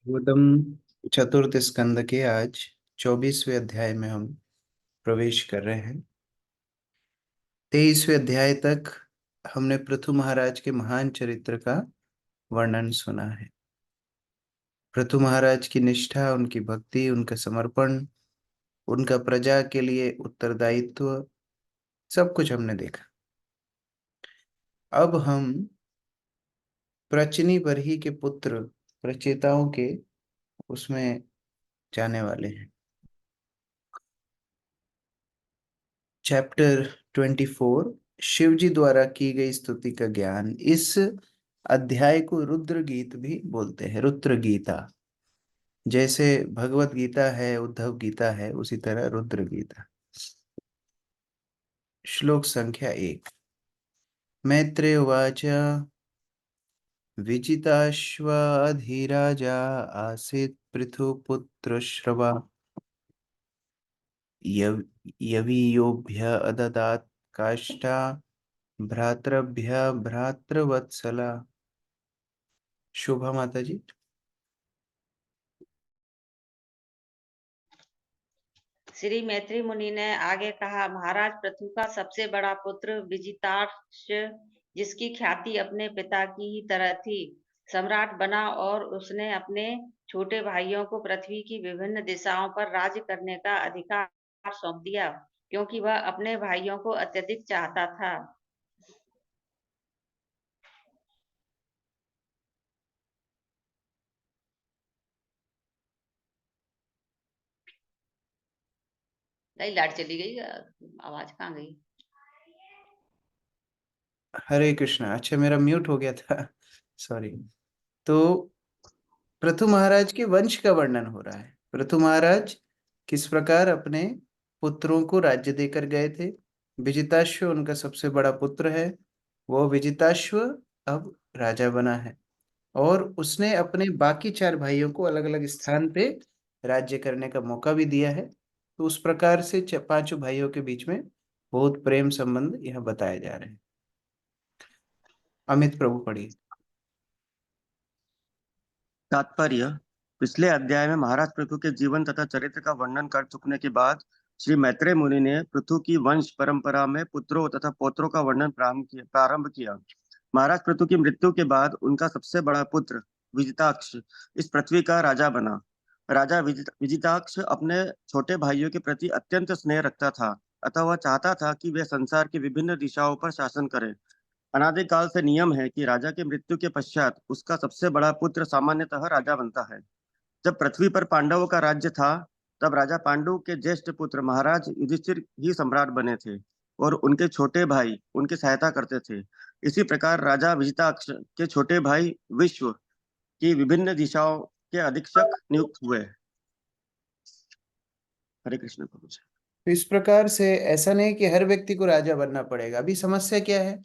गौतम चतुर्थ स्कंद के आज 24वें अध्याय में हम प्रवेश कर रहे हैं। 23वें अध्याय तक हमने पृथु महाराज के महान चरित्र का वर्णन सुना है। पृथु महाराज की निष्ठा, उनकी भक्ति, उनका समर्पण, उनका प्रजा के लिए उत्तरदायित्व, सब कुछ हमने देखा। अब हम प्रचनी बरही के पुत्र प्रचेताओं के उसमें जाने वाले हैं। चैप्टर 24 शिव जी द्वारा की गई स्तुति का ज्ञान। इस अध्याय को रुद्र गीत भी बोलते हैं, रुद्र गीता। जैसे भगवत गीता है, उद्धव गीता है, उसी तरह रुद्र गीता। श्लोक संख्या 1। मैत्रेय उवाच विजिताश्वाधिराजा आसीत् पृथुपुत्र श्रवा यवीयोभ्य अददात् काष्ठा भ्रातृभ्य भ्रातृवत्सला। शोभा माता जी। श्री मैत्री मुनि ने आगे कहा, महाराज पृथु का सबसे बड़ा पुत्र विजिताक्ष, जिसकी ख्याति अपने पिता की ही तरह थी, सम्राट बना और उसने अपने छोटे भाइयों को पृथ्वी की विभिन्न दिशाओं पर राज्य करने का अधिकार सौंप दिया, क्योंकि वह अपने भाइयों को अत्यधिक चाहता था। नहीं, लाइट चली गई, आवाज कहाँ गई? हरे कृष्णा। अच्छा, मेरा म्यूट हो गया था, सॉरी। तो पृथु महाराज के वंश का वर्णन हो रहा है। पृथु महाराज किस प्रकार अपने पुत्रों को राज्य देकर गए थे। विजिताश्व उनका सबसे बड़ा पुत्र है। वो विजिताश्व अब राजा बना है और उसने अपने बाकी चार भाइयों को अलग अलग स्थान पे राज्य करने का मौका भी दिया है। तो उस प्रकार से पांचों भाइयों के बीच में बहुत प्रेम संबंध यहाँ बताए जा रहे हैं। अमित प्रभु पढ़िए। तात्पर्य। पिछले अध्याय में महाराज पृथु के जीवन तथा चरित्र का वर्णन कर चुकने के बाद श्री मैत्रेय मुनि ने पृथु की वंश परंपरा में पुत्रों तथा पौत्रों का वर्णन प्रारंभ किया। महाराज पृथु की मृत्यु के बाद उनका सबसे बड़ा पुत्र विजिताक्ष इस पृथ्वी का राजा बना। राजा विजिताक्ष अपने छोटे भाइयों के प्रति अत्यंत स्नेह रखता था, अतः वह चाहता था कि वे संसार की विभिन्न दिशाओं पर शासन करें। अनादिकाल से नियम है कि राजा की मृत्यु के पश्चात उसका सबसे बड़ा पुत्र सामान्यतः राजा बनता है। जब पृथ्वी पर पांडवों का राज्य था, तब राजा पांडु के ज्येष्ठ पुत्र महाराज युधिष्ठिर ही सम्राट बने थे और उनके छोटे भाई उनकी सहायता करते थे। इसी प्रकार राजा विजिताक्ष के छोटे भाई विश्व की विभिन्न दिशाओं के अधीक्षक नियुक्त हुए। हरे कृष्ण प्रभु जी। तो इस प्रकार से ऐसा नहीं कि हर व्यक्ति को राजा बनना पड़ेगा। अभी समस्या क्या है?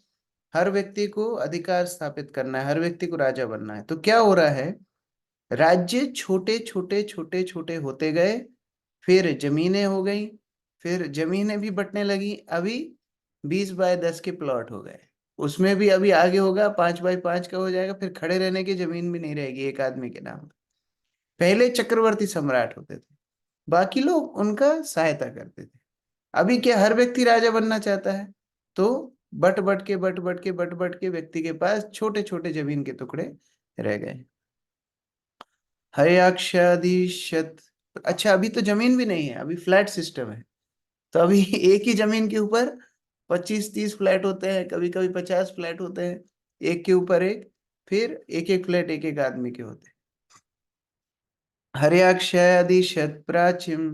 हर व्यक्ति को अधिकार स्थापित करना है, हर व्यक्ति को राजा बनना है। तो क्या हो रहा है, राज्य छोटे छोटे छोटे छोटे होते गए, फिर जमीनें हो गई, फिर जमीनें भी बंटने लगी। अभी 20 बाय 10 के प्लॉट हो गए। उसमें भी अभी आगे होगा 5 बाय 5 का हो जाएगा। फिर खड़े रहने की जमीन भी नहीं रहेगी एक आदमी के नाम पे। पहले चक्रवर्ती सम्राट होते थे, बाकी लोग उनका सहायता करते थे। अभी क्या हर व्यक्ति राजा बनना चाहता है? तो बट बट के व्यक्ति के पास छोटे छोटे जमीन के टुकड़े रह गए। हयाक्षादिशत। अच्छा, अभी तो जमीन भी नहीं है, अभी फ्लैट सिस्टम है। तो अभी एक ही जमीन के ऊपर 25-30 फ्लैट होते हैं, कभी कभी 50 फ्लैट होते हैं, एक के ऊपर एक। फिर एक एक फ्लैट एक एक आदमी के होते हैं। हर्याक्षादिशत प्राचीम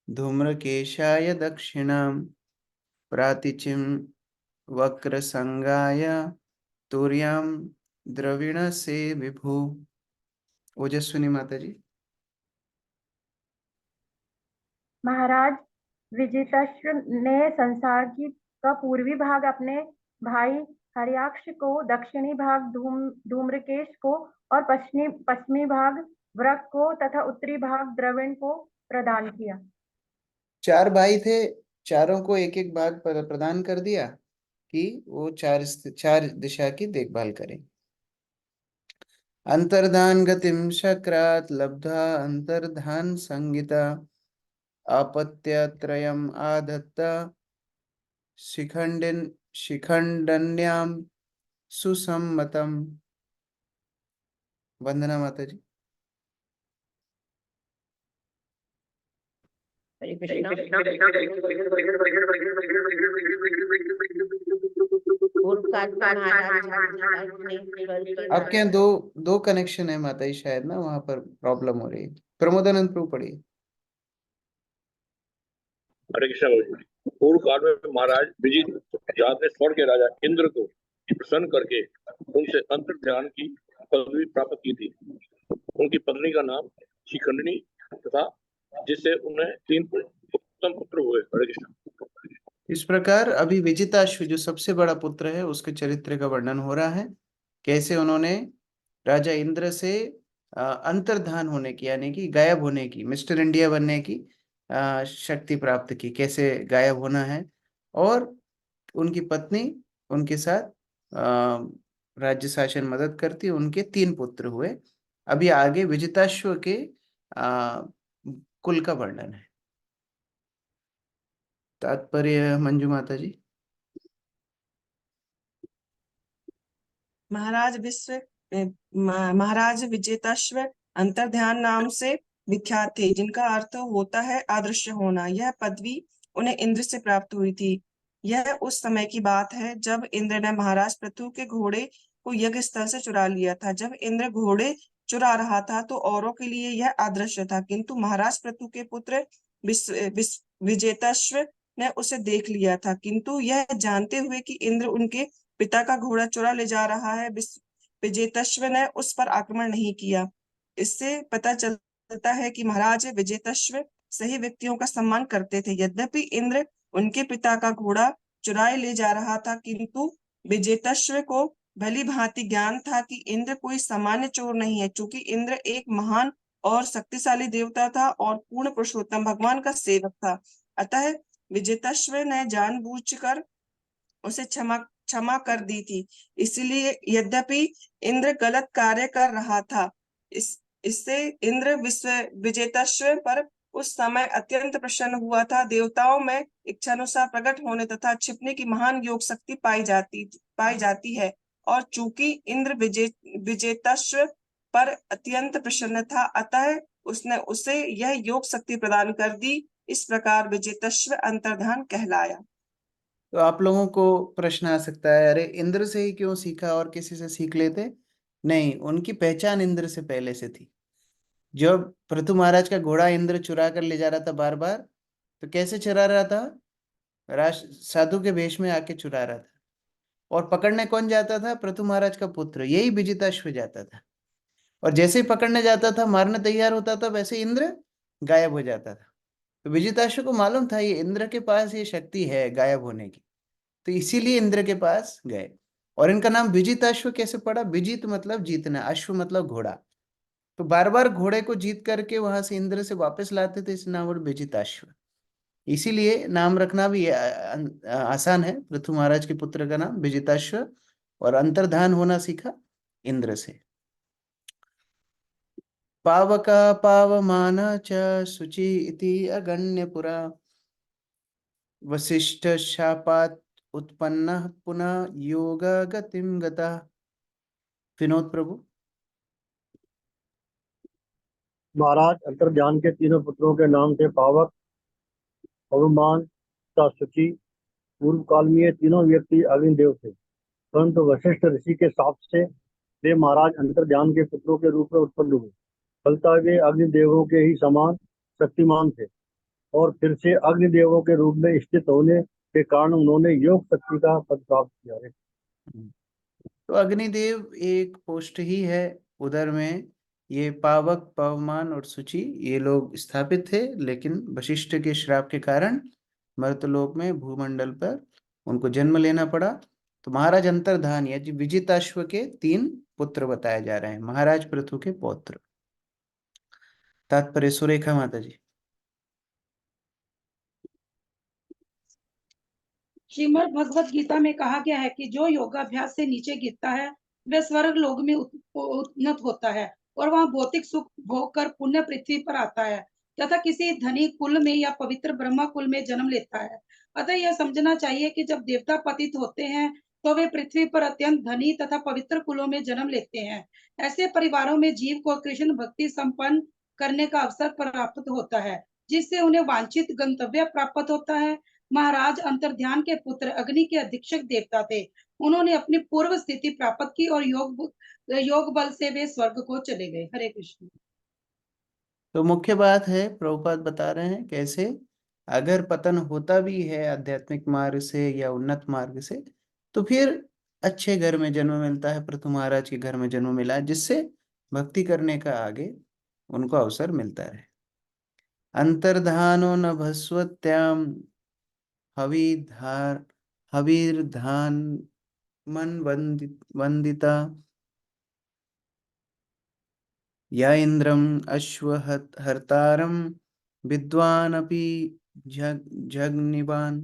धूम्रकेशाय दक्षिणाम प्रातिचिम वक्र संगाय तुर्याम द्रविण से विभु। ओजस्विनी माता जी। महाराज विजिताश्व ने संसार की का पूर्वी भाग अपने भाई हर्याक्ष को, दक्षिणी भाग धूम्रकेश को और पश्चिमी भाग वृक को तथा उत्तरी भाग द्रविण को प्रदान किया। 4 भाई थे, चारों को एक एक भाग प्रदान कर दिया कि वो चार चार दिशा की देखभाल करें। अंतर्धान गतिम शक्रात लब्धा अंतर्धान संगीता आपत्यत्रयम् आधत्ता शिखंडिन शिखंडन्याम सुसम्मतम। वंदना माता जी। हरे कृष्णा। पूर्व काल में महाराज विजिताश्व ने स्वर्ग के आपके यहाँ दो दो कनेक्शन है माता जी, शायद ना वहां पर प्रॉब्लम हो रही है। प्रमोदानंद प्रभु पढ़िए। हरे कृष्ण बाबू जी। पूर्व काल में महाराज विजित जात ने स्वर्ग के राजा इंद्र को प्रसन्न करके उनसे अंतर्ध्यान की पदवी प्राप्त की थी। उनकी पत्नी का नाम शिखंडिनी तथा जिससे उन्हें 3 उत्तम पुत्र हुए। हरे कृष्ण। इस प्रकार अभी विजिताश्व जो सबसे बड़ा पुत्र है उसके चरित्र का वर्णन हो रहा है। कैसे उन्होंने राजा इंद्र से अंतर्धान होने की, यानी कि गायब होने की, मिस्टर इंडिया बनने की शक्ति प्राप्त की, कैसे गायब होना है। और उनकी पत्नी उनके साथ राज्य शासन मदद करती, उनके 3 पुत्र हुए। अभी आगे विजिताश्व के कुल का वर्णन है। तात्पर्य मंजू माता जी। महाराज विजेताश्व अंतर्ध्यान नाम से विख्यात थे, जिनका अर्थ होता है अदृश्य होना। यह पदवी उन्हें इंद्र से प्राप्त हुई थी। यह उस समय की बात है जब इंद्र ने महाराज पृथु के घोड़े को यज्ञ स्थल से चुरा लिया था। जब इंद्र घोड़े चुरा रहा था तो औरों के लिए यह अदृश्य था, किंतु महाराज पृथु के पुत्र विजेताश्व ने उसे देख लिया था। किंतु यह जानते हुए कि इंद्र उनके पिता का घोड़ा चुरा ले जा रहा है, विजेताश्व ने उस पर आक्रमण नहीं किया। इससे पता चलता है कि महाराज विजेताश्व सही व्यक्तियों का सम्मान करते थे। यद्यपि इंद्र उनके पिता का घोड़ा चुराए ले जा रहा था, किंतु विजेताश्व को भली भांति ज्ञान था कि इंद्र कोई सामान्य चोर नहीं है। चूंकि इंद्र एक महान और शक्तिशाली देवता था और पूर्ण पुरुषोत्तम भगवान का सेवक था, अतः विजेताश्व ने जानबूझकर उसे क्षमा कर दी थी। इसलिए यद्यपि इंद्र गलत कार्य कर रहा था, इससे इंद्र विजेताश्व पर उस समय अत्यंत प्रसन्न हुआ था। देवताओं में इच्छानुसार प्रकट होने तथा छिपने की महान योग शक्ति पाई जाती है, और चूंकि इंद्र विजेताश्व पर अत्यंत प्रसन्न था, अतः उसने उसे यह योग शक्ति प्रदान कर दी। इस प्रकार विजेताश्व अंतर्धान कहलाया। तो आप लोगों को प्रश्न आ सकता है, अरे इंद्र से ही क्यों सीखा, और किसी से सीख लेते? नहीं, उनकी पहचान इंद्र से पहले से थी। जब पृथु महाराज का घोड़ा इंद्र चुरा कर ले जा रहा था बार बार, तो कैसे चुरा रहा था? साधु के वेश में आके चुरा रहा था। और पकड़ने कौन जाता था? पृथु महाराज का पुत्र, यही विजिताश्व जाता था। और जैसे ही पकड़ने जाता था, मारने तैयार होता था, वैसे इंद्र गायब हो जाता था। तो विजिताश्व को मालूम था ये इंद्र के पास ये शक्ति है गायब होने की, तो इसीलिए इंद्र के पास गए। और इनका नाम विजिताश्व कैसे पड़ा? विजित मतलब जीतना, अश्व मतलब घोड़ा। तो बार बार घोड़े को जीत करके वहां से इंद्र से वापस लाते थे, इस नाम और विजिताश्व। इसीलिए नाम रखना भी आसान है। पृथु महाराज के पुत्र का नाम विजिताश्व, और अंतर्धान होना सीखा इंद्र से। पावका पावमान च शुचि इति अगण्य पुरा वशिष्ठ शापात उत्पन्न पुनः योग गतिम गता। विनोद प्रभु। महाराज अंतर्ध्यान के 3 पुत्रों के नाम थे पावक, पवमान तथा शुचि। पूर्व काल में ये तीनों व्यक्ति अग्निदेव थे, परंतु वशिष्ठ ऋषि के शाप से वे महाराज अंतर्ध्यान के पुत्रों के रूप में उत्पन्न हुए। फलतः वे अग्निदेवों के ही समान शक्तिमान थे, और फिर से अग्निदेवों के रूप में स्थित होने के कारण उन्होंने योग शक्ति का पद प्राप्त किया। तो अग्निदेव एक पोस्ट ही है उधर में। ये पावक, पवमान और शुचि ये लोग स्थापित थे, लेकिन वशिष्ठ के श्राप के कारण मर्तलोक में भूमंडल पर उनको जन्म लेना पड़ा। तो महाराज अंतर्धान या विजिताश्व के 3 पुत्र बताए जा रहे हैं, महाराज पृथु के पौत्र। तात्पर्य सुरेखा माता जी। श्रीमद् भगवत गीता में कहा गया है कि जो योगाभ्यास से नीचे गिरता है वह स्वर्ग लोक में उन्नत होता है और वहां भौतिक सुख भोग कर पुण्य पृथ्वी पर आता है तथा किसी धनी कुल में या पवित्र ब्रह्मा कुल में जन्म लेता है। अतः यह समझना चाहिए कि जब देवता पतित होते हैं तो वे पृथ्वी पर अत्यंत धनी तथा पवित्र कुलों में जन्म लेते हैं। ऐसे परिवारों में जीव को कृष्ण भक्ति संपन्न करने का अवसर प्राप्त होता है, जिससे उन्हें वांछित गंतव्य प्राप्त होता है। महाराज अंतर्ध्यान के पुत्र अग्नि के अधीक्षक देवता थे। उन्होंने अपनी पूर्व स्थिति प्राप्त की और योग बल से वे स्वर्ग को चले गए। हरे कृष्ण। तो मुख्य बात है, प्रभुपाद बता रहे हैं कैसे अगर पतन होता भी है आध्यात्मिक मार्ग से या उन्नत मार्ग से, तो फिर अच्छे घर में जन्म मिलता है। पृथु महाराज के घर में जन्म मिला है, जिससे भक्ति करने का आगे उनको अवसर मिलता है। अंतर्धानो न भस्वत्याम हविधार हविर्धान मन वंदिता या इंद्रम अश्वहर्तारम विद्वान अपि जगनिवान।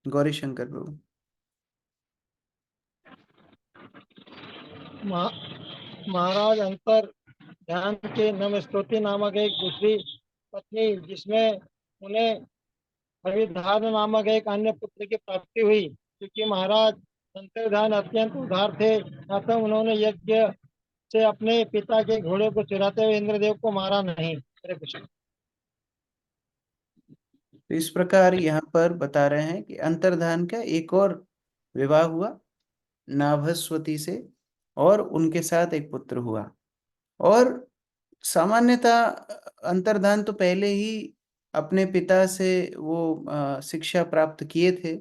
गौरी शंकर प्रभु। महाराज अंतर ध्यान के नमस्तुति नामक एक दूसरी पत्नी, जिसमें उन्हें हविर्धान नामक एक अन्य पुत्र की प्राप्ति हुई। क्योंकि महाराज अंतर्धान अत्यंत उदार थे, अतः उन्होंने यज्ञ से अपने पिता के घोड़े को चुराते हुए इंद्रदेव को मारा नहीं। हरे कृष्ण। तो इस प्रकार यहाँ पर बता रहे हैं कि अंतर्धान का एक और विवाह हुआ नाभस्वती से, और उनके साथ एक पुत्र हुआ। और सामान्यतः अंतर्धान तो पहले ही अपने पिता से वो शिक्षा प्राप्त किए थे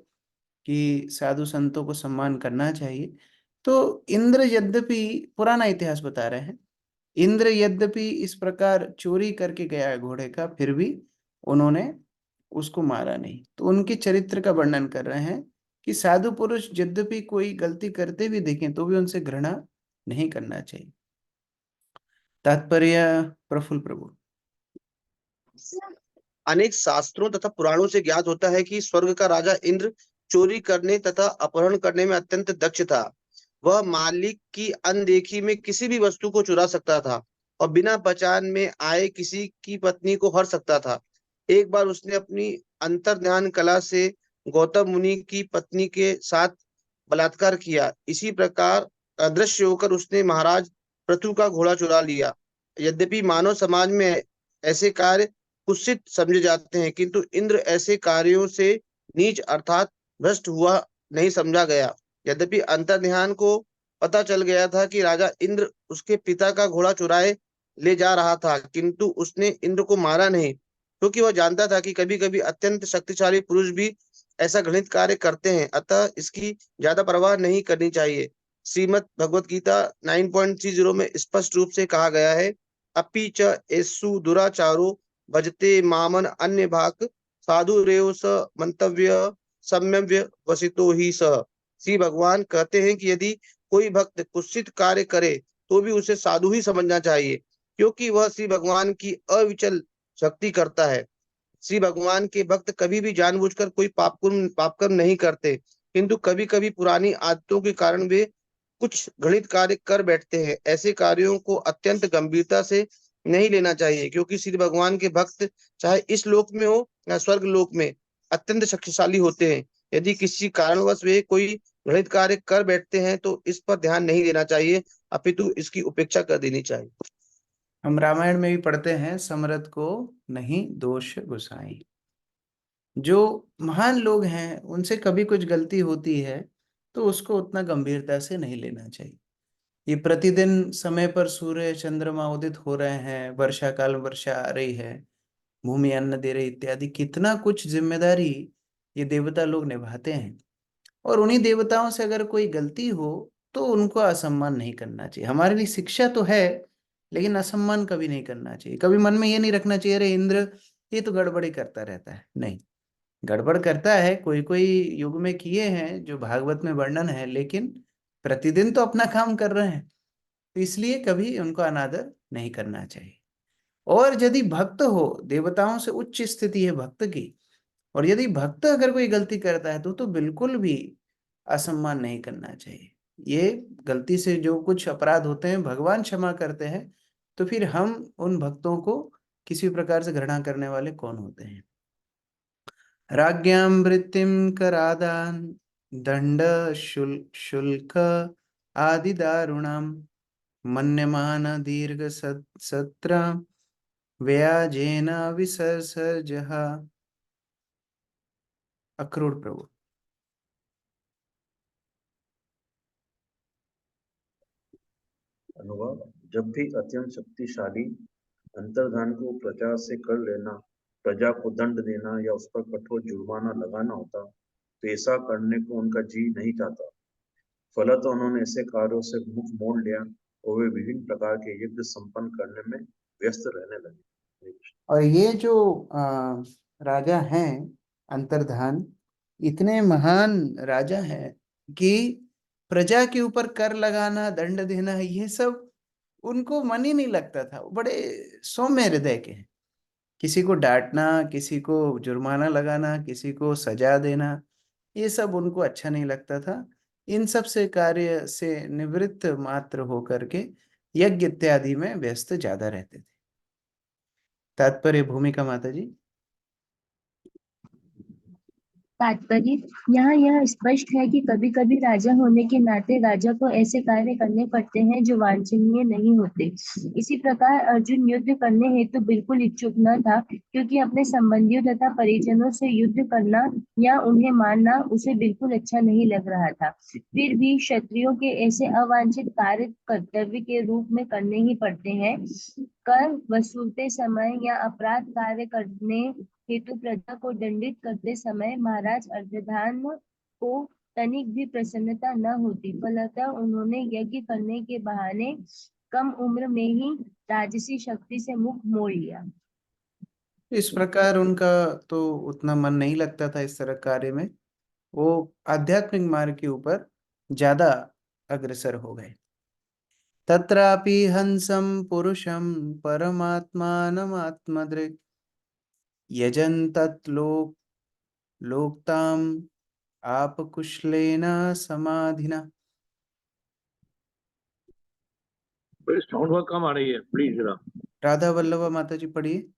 कि साधु संतों को सम्मान करना चाहिए। तो इंद्र यद्यपि, पुराना इतिहास बता रहे हैं, इंद्र यद्यपि इस प्रकार चोरी करके गया है घोड़े का, फिर भी उन्होंने उसको मारा नहीं। तो उनके चरित्र का वर्णन कर रहे हैं कि साधु पुरुष यद्यपि कोई गलती करते भी देखें तो भी उनसे घृणा नहीं करना चाहिए। तात्पर्य प्रफुल्ल प्रभु। अनेक शास्त्रों तथा पुराणों से ज्ञात होता है कि स्वर्ग का राजा इंद्र चोरी करने तथा अपहरण करने में अत्यंत दक्ष था। वह मालिक की अनदेखी में किसी भी वस्तु को चुरा सकता था और बिना पहचान में आए किसी की पत्नी को हर सकता था। एक बार उसने अपनी अंतर्ध्यान कला से गौतम मुनि की पत्नी के साथ बलात्कार किया। इसी प्रकार अदृश्य होकर उसने महाराज पृथु का घोड़ा चुरा लिया। यद्यपि मानव समाज में ऐसे कार्य कुत्सित समझे जाते हैं, किंतु इंद्र ऐसे कार्यों से नीच अर्थात भ्रष्ट हुआ नहीं समझा गया। यद्यपि अंतर्ध्यान को पता चल गया था कि राजा इंद्र उसके पिता का घोड़ा चुराए ले जा रहा था, किंतु उसने इंद्र को मारा नहीं, क्योंकि वह जानता था कि कभी कभी अत्यंत शक्तिशाली पुरुष भी ऐसा घृणित कार्य करते हैं। अतः इसकी ज्यादा परवाह नहीं करनी चाहिए। श्रीमद् भगवत गीता 9.30 में स्पष्ट रूप से कहा गया है, अपि च एषु दुराचारो भजते मामन अन्य भाग साधु रेव स मंतव्य सम्यव्य वसितो ही सह। श्री भगवान कहते हैं कि यदि कोई भक्त कुत्सित कार्य करे तो भी उसे साधु ही समझना चाहिए, क्योंकि वह श्री भगवान की अविचल शक्ति करता है। श्री भगवान के भक्त कभी भी जानबूझकर कोई पाप कर्म नहीं करते, किंतु कभी कभी पुरानी आदतों के कारण वे कुछ घृणित कार्य कर बैठते हैं। ऐसे कार्यों को अत्यंत गंभीरता से नहीं लेना चाहिए, क्योंकि श्री भगवान के भक्त चाहे इस लोक में हो या स्वर्ग लोक में अत्यंत शक्तिशाली होते हैं। यदि किसी कारणवश वे कोई घृणित कार्य कर बैठते हैं तो इस पर ध्यान नहीं देना चाहिए, अपितु इसकी उपेक्षा कर देनी चाहिए। हम रामायण में भी पढ़ते हैं, समरथ को नहीं दोष गुसाई। जो महान लोग हैं उनसे कभी कुछ गलती होती है तो उसको उतना गंभीरता से नहीं लेना चाहिए। ये प्रतिदिन समय पर सूर्य चंद्रमा उदित हो रहे हैं, वर्षा काल वर्षा आ रही है, भूमि अन्न दे रही इत्यादि, कितना कुछ जिम्मेदारी ये देवता लोग निभाते हैं। और उन्हीं देवताओं से अगर कोई गलती हो तो उनको असम्मान नहीं करना चाहिए। हमारे लिए शिक्षा तो है, लेकिन असम्मान कभी नहीं करना चाहिए। कभी मन में ये नहीं रखना चाहिए अरे इंद्र ये तो गड़बड़ी करता रहता है। नहीं, गड़बड़ करता है, कोई कोई युग में किए हैं जो भागवत में वर्णन है, लेकिन प्रतिदिन तो अपना काम कर रहे हैं, तो इसलिए कभी उनको अनादर नहीं करना चाहिए। और यदि भक्त हो, देवताओं से उच्च स्थिति है भक्त की, और यदि भक्त अगर कोई गलती करता है तो बिल्कुल भी असम्मान नहीं करना चाहिए। ये गलती से जो कुछ अपराध होते हैं भगवान क्षमा करते हैं, तो फिर हम उन भक्तों को किसी प्रकार से घृणा करने वाले कौन होते हैं। राज्ञां वृत्तिं करादान दंड शुल्क आदि दारुणां मन्यमान दीर्घ सत्र व्याजेन विसर्जः। अक्रूर प्रभु। अनुवाद। जब भी अत्यंत शक्तिशाली अंतर्धान को प्रजा से कर लेना, प्रजा को दंड देना या उस पर कठोर जुर्माना लगाना होता, तो ऐसा करने को उनका जी नहीं चाहता। फलतः उन्होंने ऐसे कार्यों से मुख मोड़ लिया और वे विभिन्न प्रकार के यज्ञ संपन्न करने में व्यस्त रहने लगे। और ये जो राजा हैं अंतर्धान, इतने महान राजा हैं कि प्रजा के ऊपर कर लगाना, दंड देना, ये सब उनको मन ही नहीं लगता था। वो बड़े सौम्य हृदय के हैं। किसी को डांटना, किसी को जुर्माना लगाना, किसी को सजा देना, ये सब उनको अच्छा नहीं लगता था। इन सब से कार्य से निवृत्त मात्र होकर के यज्ञ इत्यादि में व्यस्त ज्यादा रहते थे। तात्पर्य भूमिका माता जी। तात्पर्य यहाँ यह स्पष्ट है कि कभी कभी राजा होने के नाते राजा को ऐसे कार्य करने पड़ते हैं जो वांछनीय नहीं होते। इसी प्रकार अर्जुन युद्ध करने हेतु बिल्कुल इच्छुक न था, क्योंकि अपने संबंधियों तथा परिजनों से युद्ध करना या उन्हें मारना उसे बिल्कुल अच्छा नहीं लग रहा था। फिर भी क्षत्रियों के ऐसे अवांछित कार्य कर्तव्य के रूप में करने ही पड़ते हैं। कर वसूलते समय या अपराध कार्य करने हेतु प्रजा को दंडित करते समय महाराज अर्धधान को तनिक भी प्रसन्नता न होती। फलतः उन्होंने यज्ञ करने के बहाने कम उम्र में ही राजसी शक्ति से मुख मोड़ लिया। इस प्रकार उनका तो उतना मन नहीं लगता था इस तरह कार्य में। वो आध्यात्मिक मार्ग के ऊपर ज्यादा अग्रसर हो गए। तत्रापि हंसं पुरुषं परमात्मानमात्मदृक् यजन्तत् लोकताम आपकुशलेन समाधिना। साउंड बहुत कम आ रही है, प्लीज जरा। राधा वल्लभा माता जी पढ़िए।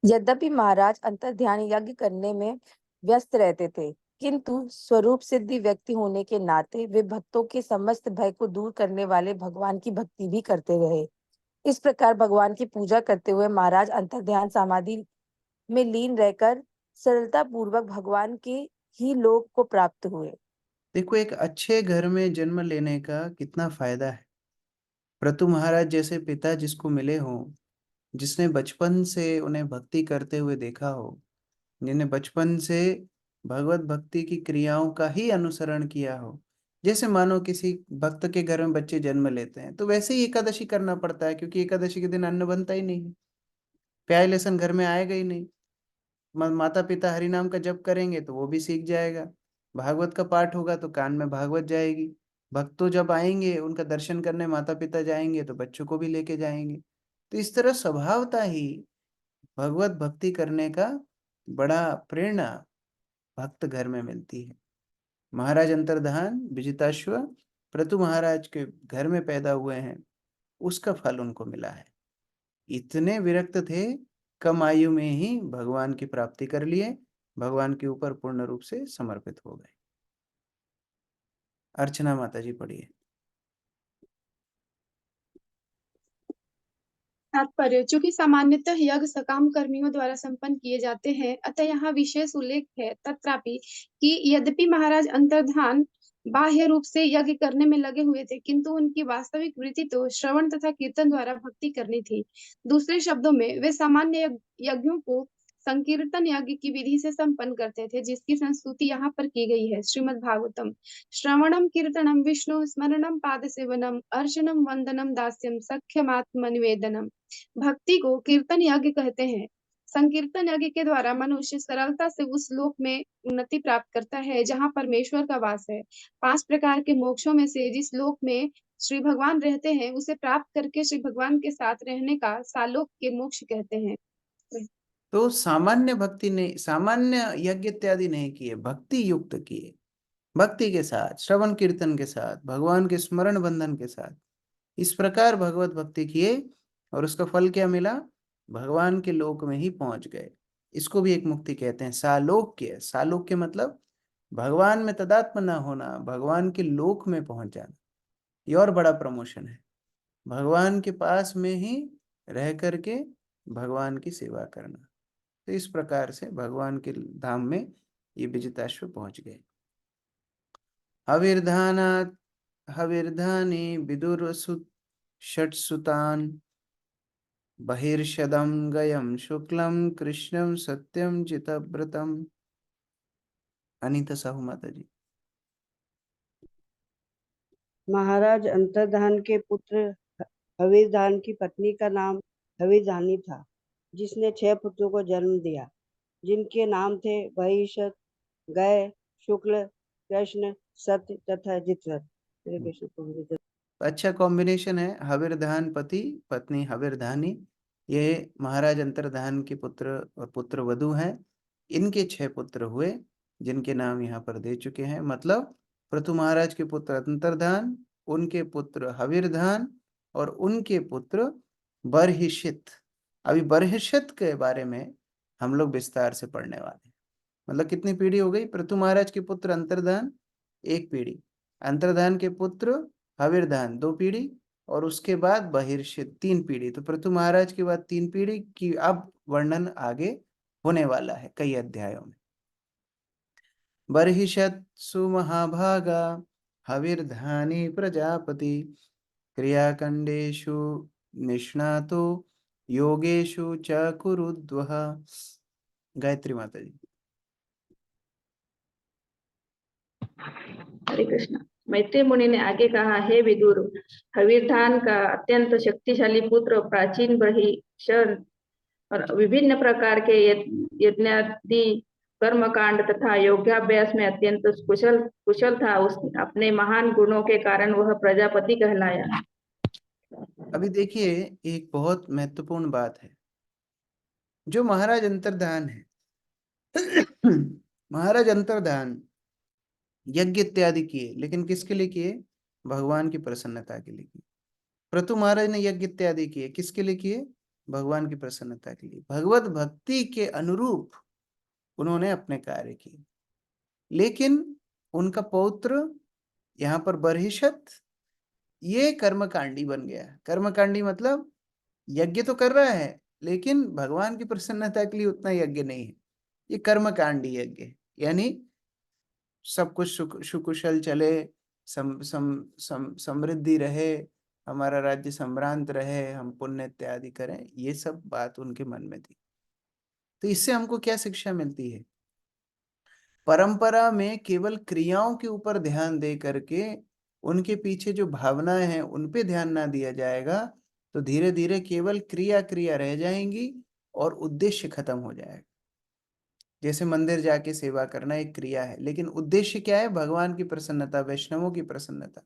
यद्यपि महाराज अंतर्ध्यान यज्ञ करने में व्यस्त रहते थे, किंतु स्वरूप सिद्धि व्यक्ति होने के नाते वे भक्तों के समस्त भय को दूर करने वाले भगवान की भक्ति भी करते रहे। इस प्रकार भगवान की पूजा करते हुए महाराज अंतर्ध्यान समाधि में लीन रहकर सरलता पूर्वक भगवान के ही लोक को प्राप्त हुए। देखो, एक अच्छे घर में जन्म लेने का कितना फायदा है। प्रतु महाराज जैसे पिता जिसको मिले हों, जिसने बचपन से उन्हें भक्ति करते हुए देखा हो, जिन्हें बचपन से भगवत भक्ति की क्रियाओं का ही अनुसरण किया हो। जैसे मानो किसी भक्त के घर में बच्चे जन्म लेते हैं तो वैसे ही एकादशी करना पड़ता है, क्योंकि एकादशी के दिन अन्न बनता ही नहीं है, प्याज लहसुन घर में आएगा ही नहीं। माता पिता हरि नाम का जप करेंगे तो वो भी सीख जाएगा, भागवत का पाठ होगा तो कान में भागवत जाएगी, भक्तों जब आएंगे उनका दर्शन करने माता पिता जाएंगे तो बच्चों को भी लेके जाएंगे। तो इस तरह स्वभावता ही भगवत भक्ति करने का बड़ा प्रेरणा भक्त घर में मिलती है। महाराज अंतर्धान विजिताश्व प्रतु महाराज के घर में पैदा हुए हैं, उसका फल उनको मिला है। इतने विरक्त थे, कम आयु में ही भगवान की प्राप्ति कर लिए, भगवान के ऊपर पूर्ण रूप से समर्पित हो गए। अर्चना माता जी पढ़िए। तात्पर्य। चूंकि सामान्यतः यज्ञ सकाम कर्मियों द्वारा संपन्न किए जाते हैं, अतः यहाँ विशेष उल्लेख है। तत्रापि कि यद्यपि महाराज अंतर्धान बाह्य रूप से यज्ञ करने में लगे हुए थे, किंतु उनकी वास्तविक वृत्ति तो श्रवण तथा कीर्तन द्वारा भक्ति करनी थी। दूसरे शब्दों में वे सामान्य यज्ञों को संकीर्तन यज्ञ की विधि से संपन्न करते थे, जिसकी संस्तुति यहाँ पर की गई है। श्रीमद् भागवतम। श्रवणम कीर्तनम विष्णु स्मरणम पाद सेवनम अर्चनम वंदनम दास्यम सख्यमात्म निवेदनम। भक्ति को कीर्तन यज्ञ कहते हैं। संकीर्तन यज्ञ के द्वारा मनुष्य सरलता से उस लोक में उन्नति प्राप्त करता है जहाँ परमेश्वर का वास है। 5 प्रकार के मोक्षों में से जिस लोक में श्री भगवान रहते हैं, उसे प्राप्त करके श्री भगवान के साथ रहने का सालोक के मोक्ष कहते हैं। तो सामान्य भक्ति ने, सामान्य यज्ञ इत्यादि नहीं किए, भक्ति युक्त किए। भक्ति के साथ, श्रवण कीर्तन के साथ, भगवान के स्मरण बंधन के साथ इस प्रकार भगवत भक्ति किए और उसका फल क्या मिला? भगवान के लोक में ही पहुंच गए। इसको भी एक मुक्ति कहते हैं। सालोक्य, सालोक्य मतलब भगवान में तदात्म न होना, भगवान के लोक में पहुंच जाना। ये और बड़ा प्रमोशन है, भगवान के पास में ही रह करके भगवान की सेवा करना। तो इस प्रकार से भगवान के धाम में ये विजिताश्व पहुंच गए। हविर्धानात् हविर्धानि विदुरसु षट्सुतान् बहिर्षदं गयं शुक्लं कृष्णं सत्यं चितव्रतम्। अनीता साहू माता जी। महाराज अंतर्धान के पुत्र हविर्धान की पत्नी का नाम हविर्धानी था, जिसने 6 पुत्रों को जन्म दिया, जिनके नाम थे बहिषद, गय, शुक्ल, कृष्ण, सत्य तथा जितव्रत। श्री कृष्ण को विजय। अच्छा कॉम्बिनेशन है, हविर्धान पति, पत्नी हविर्धानी। ये महाराज अंतर्धान के पुत्र और पुत्र वधु हैं। इनके 6 पुत्र हुए, जिनके नाम यहाँ पर दे चुके हैं। मतलब पृथु महाराज के पुत्र अंतर्धान, उनके पुत्र हविर्धान और उनके पुत्र बर्हिषित। अभी बर्हिषित के बारे में हम लोग विस्तार से पढ़ने वाले हैं। मतलब कितनी पीढ़ी हो गई? पृथु महाराज के पुत्र अंतर्धान 1 पीढ़ी, अंतर्धान के पुत्र हविर्धान 2 पीढ़ी और उसके बाद बहिर्षित 3 पीढ़ी। तो पृथु महाराज के बाद 3 पीढ़ी की अब वर्णन आगे होने वाला है कई अध्यायों में। बर्हिषत सुमहाभागा हविर्धानी प्रजापति क्रियाकंडेषु निष्णातो योगेषु च कुरुद्वः। गायत्री माता जी। हरे कृष्ण। मैत्री मुनि ने आगे कहा, हे विदुर, हविर्धान का अत्यंत शक्तिशाली पुत्र प्राचीन बहिषद और विभिन्न प्रकार के यज्ञादि कर्मकांड तथा योगाभ्यास में अत्यंत कुशल था। अपने महान गुणों के कारण वह प्रजापति कहलाया। अभी देखिए एक बहुत महत्वपूर्ण बात है, जो महाराज अंतर्धान है महाराज अंतर्धान यज्ञ इत्यादि किए, लेकिन किसके लिए किए? भगवान की प्रसन्नता के लिए किए। पृथु महाराज ने यज्ञ इत्यादि किए, किसके लिए किए? भगवान की प्रसन्नता के लिए, भगवत भक्ति के अनुरूप उन्होंने अपने कार्य किए। लेकिन उनका पौत्र यहाँ पर बर्हिषत ये कर्मकांडी बन गया। कर्मकांडी मतलब यज्ञ तो कर रहा है, लेकिन भगवान की प्रसन्नता के लिए उतना यज्ञ नहीं है। ये कर्मकांडी यज्ञ, यानी सब कुछ सुकुशल चले, समृद्धि रहे, हमारा राज्य सम्भ्रांत रहे, हम पुण्य इत्यादि करें, ये सब बात उनके मन में थी। तो इससे हमको क्या शिक्षा मिलती है? परंपरा में केवल क्रियाओं के ऊपर ध्यान दे करके उनके पीछे जो भावनाएं हैं उन पे ध्यान ना दिया जाएगा तो धीरे धीरे केवल क्रिया क्रिया रह जाएंगी और उद्देश्य खत्म हो जाएगा। जैसे मंदिर जाके सेवा करना एक क्रिया है, लेकिन उद्देश्य क्या है? भगवान की प्रसन्नता, वैष्णवों की प्रसन्नता।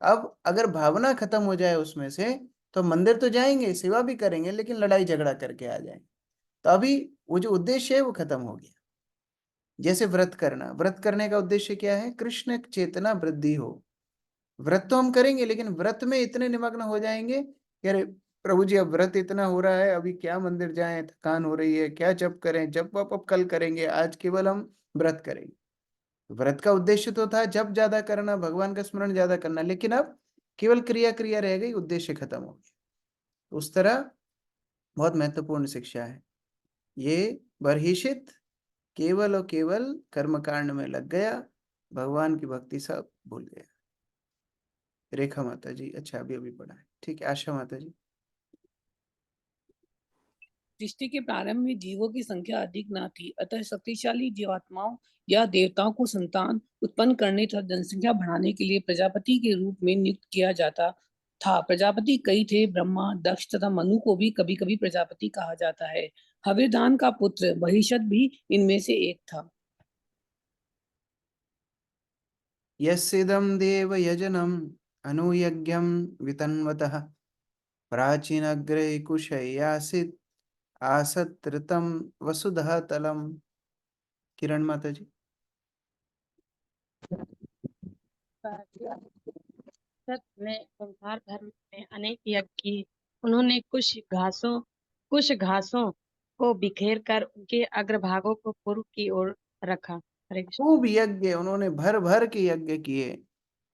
अब अगर भावना खत्म हो जाए उसमें से, तो मंदिर तो जाएंगे, सेवा भी करेंगे, लेकिन लड़ाई झगड़ा करके आ जाएंगे। तो अभी वो जो उद्देश्य है वो खत्म हो गया। जैसे व्रत करना, व्रत करने का उद्देश्य क्या है? कृष्ण चेतना वृद्धि हो। व्रत तो हम करेंगे, लेकिन व्रत में इतने निमग्न हो जाएंगे कि अरे प्रभु जी अब व्रत इतना हो रहा है, अभी क्या मंदिर जाएं, थकान हो रही है, क्या जप करें, जप अब कल करेंगे, आज केवल हम व्रत करेंगे। व्रत का उद्देश्य तो था जप ज्यादा करना, भगवान का स्मरण ज्यादा करना, लेकिन अब केवल क्रिया क्रिया रह गई, उद्देश्य खत्म हो गया। उस तरह बहुत महत्वपूर्ण शिक्षा है ये। बर्हिषित केवल और केवल कर्मकांड में लग गया, भगवान की भक्ति सब भूल गया। रेखा माता जी। अच्छा अभी अभी पढ़ा है, ठीक है। आशा माता जी। सृष्टि के प्रारंभ में जीवों की संख्या अधिक न थी, अतः शक्तिशाली जीवात्माओं या देवताओं को संतान उत्पन्न करने तथा जनसंख्या बढ़ाने के लिए प्रजापति के रूप में नियुक्त किया जाता था। प्रजापति कई थे, ब्रह्मा, दक्ष तथा मनु को भी कभी कभी प्रजापति कहा जाता है। हविर्धान का पुत्र बहिषद भी इनमें से एक था। यस्येदं देव यजनम अनुयज्ञम वितन्वतः प्राचीनग्रे कुशय्यासित आसत्रतम वसुधा तलम। किरण माता जी। ने संसार धर्म में अनेक यज्ञ की। उन्होंने कुछ घासों को बिखेर कर उनके अग्रभागों को पूर्व की ओर रखा। हरे कृष्ण। खूब यज्ञ उन्होंने भर भर के यज्ञ किए,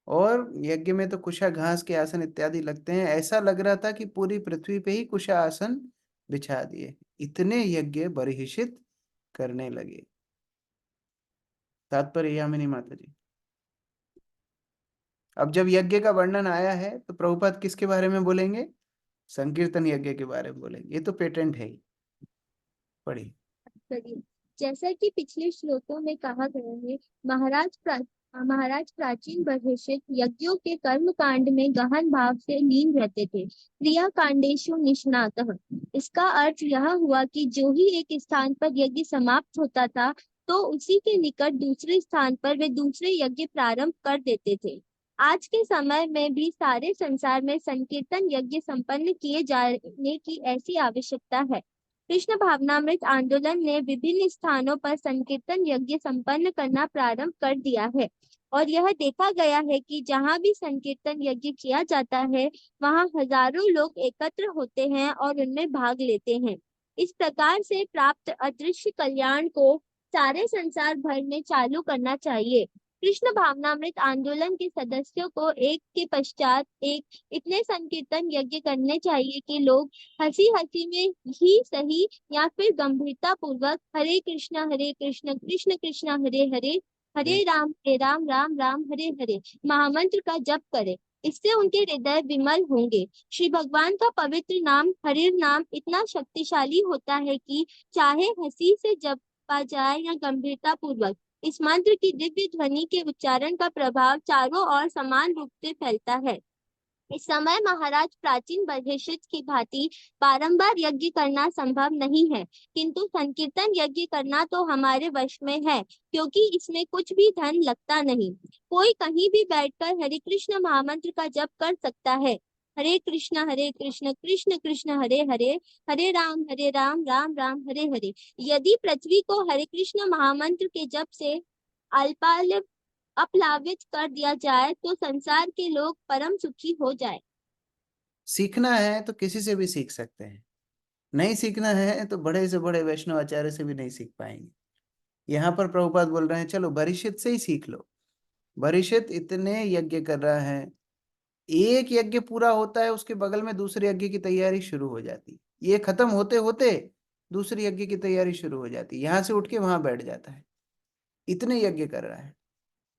और यज्ञ में तो कुशा घास के आसन इत्यादि लगते हैं। ऐसा लग रहा था कि पूरी पृथ्वी पे ही कुशा आसन बिछा दिए, इतने यज्ञ बर्हिषित करने लगे। तात्पर्य यामिनी माता जी। अब जब यज्ञ का वर्णन आया है तो प्रभुपाद किसके बारे में बोलेंगे? संकीर्तन यज्ञ के बारे में बोलेंगे। ये तो पेटेंट है ही। पढ़िए। करिए। जैसा कि पिछले श्लोकों में कहा गया है, महाराज प्राचीन बर्हिषित यज्ञों के कर्म कांड में गहन भाव से लीन रहते थे। क्रिया कांडेषु निष्णातः। इसका अर्थ यह हुआ कि जो ही एक स्थान पर यज्ञ समाप्त होता था, तो उसी के निकट दूसरे स्थान पर वे दूसरे यज्ञ प्रारंभ कर देते थे। आज के समय में भी सारे संसार में संकीर्तन यज्ञ संपन्न किए जाने की ऐसी आवश्यकता है। कृष्ण भावनामृत आंदोलन ने विभिन्न स्थानों पर संकीर्तन यज्ञ संपन्न करना प्रारंभ कर दिया है, और यह देखा गया है कि जहाँ भी संकीर्तन यज्ञ किया जाता है, वहाँ हजारों लोग एकत्र होते हैं और उनमें भाग लेते हैं। इस प्रकार से प्राप्त अदृश्य कल्याण को सारे संसार भर में चालू करना चाहिए। कृष्ण भावनामृत आंदोलन के सदस्यों को एक के पश्चात एक इतने संकीर्तन यज्ञ करने चाहिए कि लोग हंसी हंसी में ही सही या फिर गंभीरता पूर्वक हरे कृष्ण कृष्ण कृष्ण हरे हरे, हरे राम राम राम हरे हरे महामंत्र का जप करें। इससे उनके हृदय विमल होंगे। श्री भगवान का पवित्र नाम हरि नाम इतना शक्तिशाली होता है कि चाहे हंसी से जपा जाए या गंभीरता पूर्वक, इस मंत्र की दिव्य ध्वनि के उच्चारण का प्रभाव चारों ओर समान रूप से फैलता है। इस समय महाराज प्राचीन बर्हिषित की भांति बारंबार यज्ञ करना संभव नहीं है, किंतु संकीर्तन यज्ञ करना तो हमारे वश में है, क्योंकि इसमें कुछ भी धन लगता नहीं। कोई कहीं भी बैठकर हरे कृष्ण महामंत्र का जप कर सकता है। हरे कृष्ण कृष्ण कृष्ण हरे हरे, हरे राम राम राम हरे हरे। यदि पृथ्वी को हरे कृष्ण महामंत्र के जप से अल्पाल्प अपलावित कर दिया जाए, तो संसार के लोग परम सुखी हो जाए। सीखना है तो किसी से भी सीख सकते हैं, नहीं सीखना है तो बड़े से बड़े वैष्णव आचार्य से भी नहीं सीख पाएंगे। यहाँ पर प्रभुपाद बोल रहे हैं चलो बर्हिषित से ही सीख लो। बर्हिषित इतने यज्ञ कर रहा है, एक यज्ञ पूरा होता है उसके बगल में दूसरे यज्ञ की तैयारी शुरू हो जाती, ये खत्म होते होते दूसरे यज्ञ की तैयारी शुरू हो जाती, यहाँ से उठ के वहां बैठ जाता है। इतने यज्ञ कर रहा है।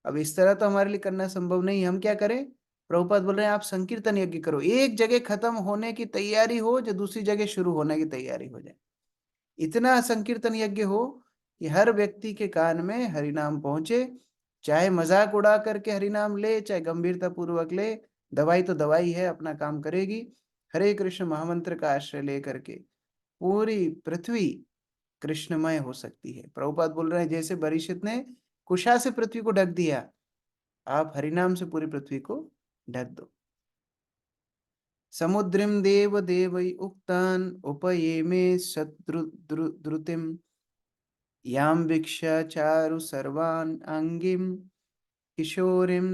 अब इस तरह तो हमारे लिए करना संभव नहीं। हम क्या करें? प्रभुपाद बोल रहे हैं आप संकीर्तन यज्ञ करो, एक जगह खत्म होने की तैयारी हो जो दूसरी जगह शुरू होने की तैयारी हो जाए। इतना संकीर्तन यज्ञ हो कि हर व्यक्ति के कान में हरिनाम पहुंचे, चाहे मजाक उड़ा करके हरिनाम ले, चाहे गंभीरता पूर्वक ले। दवाई तो दवाई है, अपना काम करेगी। हरे कृष्ण महामंत्र का आश्रय ले करके पूरी पृथ्वी कृष्णमय हो सकती है। प्रभुपाद बोल रहे हैं जैसे बर्हिषित ने कुशा से पृथ्वी को ढक दिया, आप हरिनाम से पूरी पृथ्वी को ढक दो। समुद्रिम देव देवै उक्तान उपयेमे शत्रुद्रुतिम, याम वीक्ष्य चारु सर्वान अंगिम किशोरिम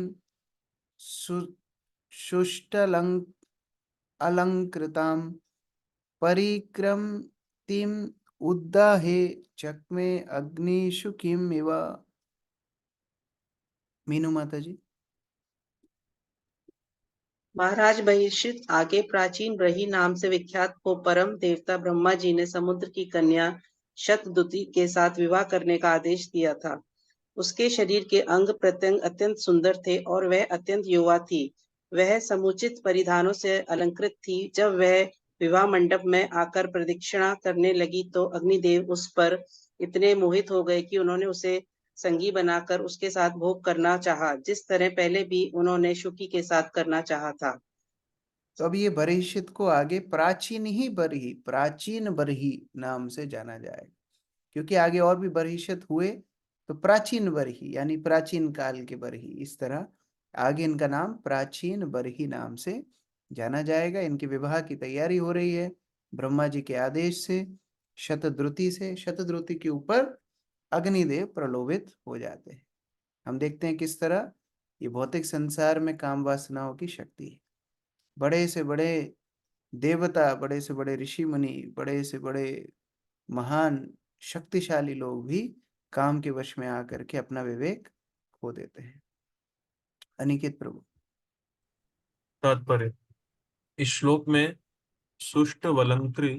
शुष्टलंक अलंकृताम परिक्रमतिम उद्दाहे चक्मे अग्निषु किम इव। मीनू माता जी। महाराज बर्हिषित आगे प्राचीन ब्रही नाम से विख्यात को परम देवता ब्रह्मा जी ने समुद्र की कन्या शतदुति के साथ विवाह करने का आदेश दिया था। उसके शरीर के अंग प्रत्यंग अत्यंत सुंदर थे और वह अत्यंत युवा थी। वह समुचित परिधानों से अलंकृत थी। जब वह विवाह मंडप में आकर प्रदक्षिणा करने लगी तो अग्निदेव उस पर इतने मोहित हो गए कि उन्होंने उसे संगी बनाकर उसके साथ भोग करना चाहा, जिस तरह पहले भी उन्होंने शुकी के साथ करना चाहा था। तो अब ये बर्हिषित को आगे प्राचीन बरही नाम से जाना जाएगा, क्योंकि आगे और भी बर्हिषित हुए तो प्राचीन बरही यानी प्राचीन काल के बरही, इस तरह आगे इनका नाम प्राचीन बरही नाम से जाना जाएगा। इनके विवाह की तैयारी हो रही है ब्रह्मा जी के आदेश से। शतद्रुति से, शतद्रुति के ऊपर अग्निदेव प्रलोभित हो जाते हैं। हम देखते हैं किस तरह ये भौतिक संसार में काम वासनाओं की शक्ति है। बड़े से बड़े देवता, बड़े से बड़े ऋषि मुनि, बड़े से बड़े महान शक्तिशाली लोग भी काम के वश में आकर के अपना विवेक खो देते हैं। अनिकेत प्रभु। तात्पर्य, इस श्लोक में सुष्ट वलंकृ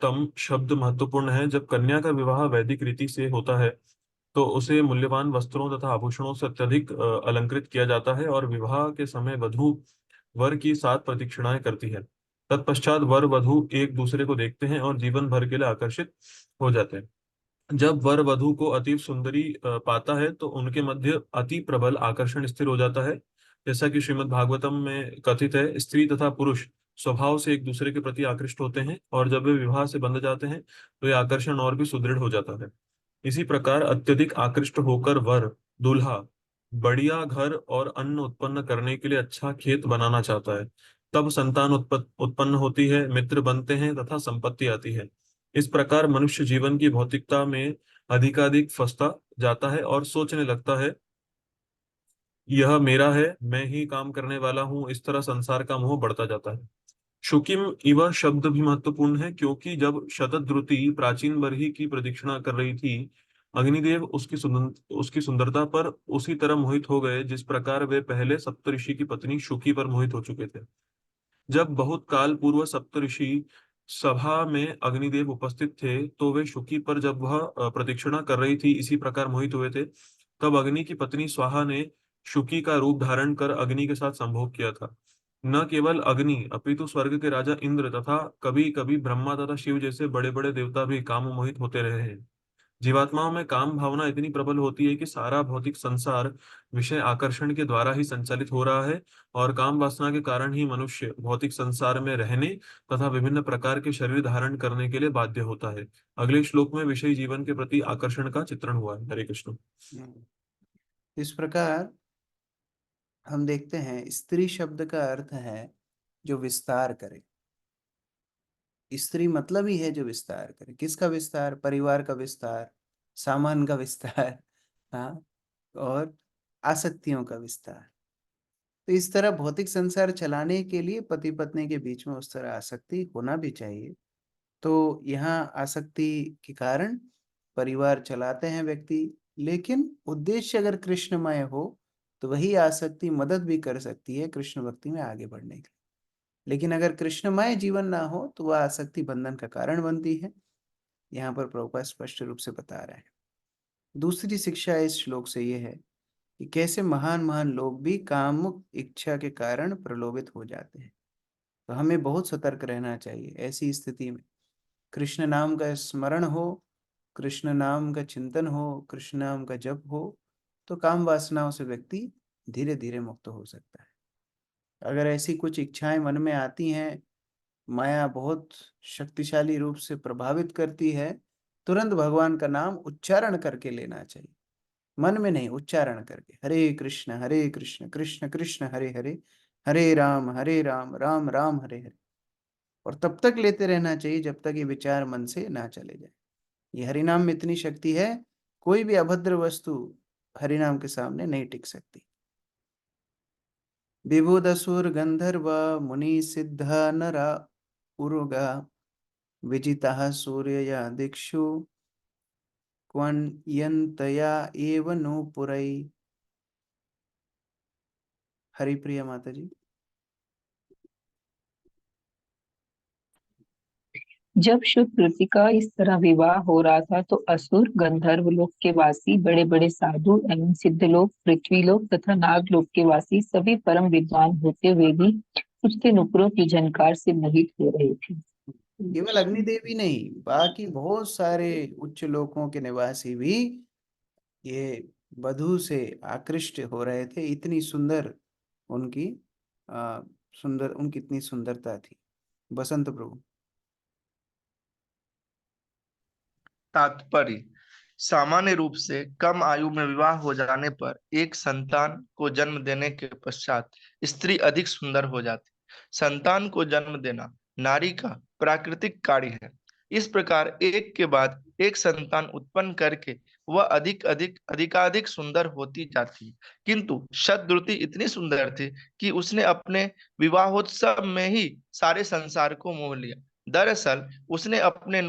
तम शब्द महत्वपूर्ण है। जब कन्या का विवाह वैदिक रीति से होता है तो उसे मूल्यवान वस्त्रों तथा आभूषणों से अत्यधिक अलंकृत किया जाता है और विवाह के समय वधू वर की 7 प्रदक्षिणाएं करती है। तत्पश्चात वर वधू एक दूसरे को देखते हैं और जीवन भर के लिए आकर्षित हो जाते हैं। जब वर वधू को अति सुंदरी पाता है तो उनके मध्य अति प्रबल आकर्षण स्थिर हो जाता है। जैसा कि श्रीमद् भागवतम में कथित है, स्त्री तथा पुरुष स्वभाव से एक दूसरे के प्रति आकृष्ट होते हैं और जब वे विवाह से बंध जाते हैं तो यह आकर्षण और भी सुदृढ़ हो जाता है। इसी प्रकार अत्यधिक आकृष्ट होकर वर दूल्हा बढ़िया घर और अन्न उत्पन्न करने के लिए अच्छा खेत बनाना चाहता है। तब संतान उत्पन्न होती है, मित्र बनते हैं तथा संपत्ति आती है। इस प्रकार मनुष्य जीवन की भौतिकता में अधिकाधिक फंसता जाता है और सोचने लगता है यह मेरा है, मैं ही काम करने वाला हूँ। इस तरह संसार का मोह बढ़ता जाता है। शुकिम इव शब्द भी महत्वपूर्ण है क्योंकि जब शतद्रुति प्राचीन बरही की प्रदक्षिणा कर रही थी, अग्निदेव उसकी सुंदरता पर उसी तरह मोहित हो गए जिस प्रकार वे पहले सप्तऋषि की पत्नी शुकी पर मोहित हो चुके थे। जब बहुत काल पूर्व सप्तऋषि सभा में अग्निदेव उपस्थित थे तो वे शुकी पर जब वह प्रदक्षिणा कर रही थी इसी प्रकार मोहित हुए थे। तब अग्नि की पत्नी स्वाहा ने शुकी का रूप धारण कर अग्नि के साथ संभोग किया था। न केवल अग्नि अपितु स्वर्ग के राजा इंद्र तथा कभी कभी ब्रह्मा तथा शिव जैसे बड़े बड़े देवता भी काम मोहित होते रहे हैं। जीवात्माओं में काम भावना इतनी प्रबल होती है कि सारा भौतिक संसार विषय आकर्षण के द्वारा ही संचालित हो रहा है और काम वासना के कारण ही मनुष्य भौतिक संसार में रहने तथा विभिन्न प्रकार के शरीर धारण करने के लिए बाध्य होता है। अगले श्लोक में विषय जीवन के प्रति आकर्षण का चित्रण हुआ है। हरे कृष्ण। इस प्रकार हम देखते हैं स्त्री शब्द का अर्थ है जो विस्तार करे। स्त्री मतलब ही है जो विस्तार करे। किसका विस्तार? परिवार का विस्तार, सामान का विस्तार, हाँ, और आसक्तियों का विस्तार। तो इस तरह भौतिक संसार चलाने के लिए पति पत्नी के बीच में उस तरह आसक्ति होना भी चाहिए। तो यहाँ आसक्ति के कारण परिवार चलाते हैं व्यक्ति, लेकिन उद्देश्य अगर कृष्णमय हो तो वही आसक्ति मदद भी कर सकती है कृष्ण भक्ति में आगे बढ़ने के लिए। लेकिन अगर कृष्णमय जीवन ना हो तो वह आसक्ति बंधन का कारण बनती है। यहाँ पर प्रभुपाद स्पष्ट रूप से बता रहे हैं। दूसरी शिक्षा इस श्लोक से यह है कि कैसे महान महान लोग भी कामुक इच्छा के कारण प्रलोभित हो जाते हैं। तो हमें बहुत सतर्क रहना चाहिए। ऐसी स्थिति में कृष्ण नाम का स्मरण हो, कृष्ण नाम का चिंतन हो, कृष्ण नाम का जप हो, तो काम वासनाओं से व्यक्ति धीरे धीरे मुक्त हो सकता है। अगर ऐसी कुछ इच्छाएं मन में आती हैं, माया बहुत शक्तिशाली रूप से प्रभावित करती है, तुरंत भगवान का नाम उच्चारण करके लेना चाहिए। मन में नहीं, उच्चारण करके हरे कृष्ण कृष्ण कृष्ण हरे हरे, हरे राम राम राम हरे हरे। और तब तक लेते रहना चाहिए जब तक ये विचार मन से ना चले जाए। ये हरिनाम में इतनी शक्ति है, कोई भी अभद्र वस्तु हरिनाम के सामने नहीं टिक सकती। विभुदसुर गंधर्व मुनि सिद्ध नरा उरुगा विजिता सूर्यया दिक्षु क्वन्यन्तया एव नु पुरै। हरिप्रिया माता जी। जब शुभ कृति का इस तरह विवाह हो रहा था तो असुर, गंधर्व लोक के वासी, बड़े बड़े साधु एवं सिद्ध लोग, पृथ्वी लोक तथा नाग लोक के वासी सभी परम विद्वान होते हुए भी कुछ दिन नुपुरों की झनकार से मोहित हो रहे थे। केवल अग्निदेवी नहीं, बाकी बहुत सारे उच्च लोकों के निवासी भी ये वधू से आकृष्ट हो रहे थे। इतनी सुंदर उनकी उनकी इतनी सुंदरता थी। बसंत प्रभु। तात्पर्य, सामान्य रूप से कम आयु में विवाह हो जाने पर एक संतान को जन्म देने के पश्चात स्त्री अधिक सुंदर हो जाती। संतान को जन्म देना नारी का प्राकृतिक कार्य है। इस प्रकार एक के बाद एक संतान उत्पन्न करके वह अधिकाधिक सुंदर होती जाती। किंतु शतद्रुति इतनी सुंदर थी कि उसने अपने विवाहोत्सव में ही सारे संसार को मोह लिया। दरअसल उसने अपने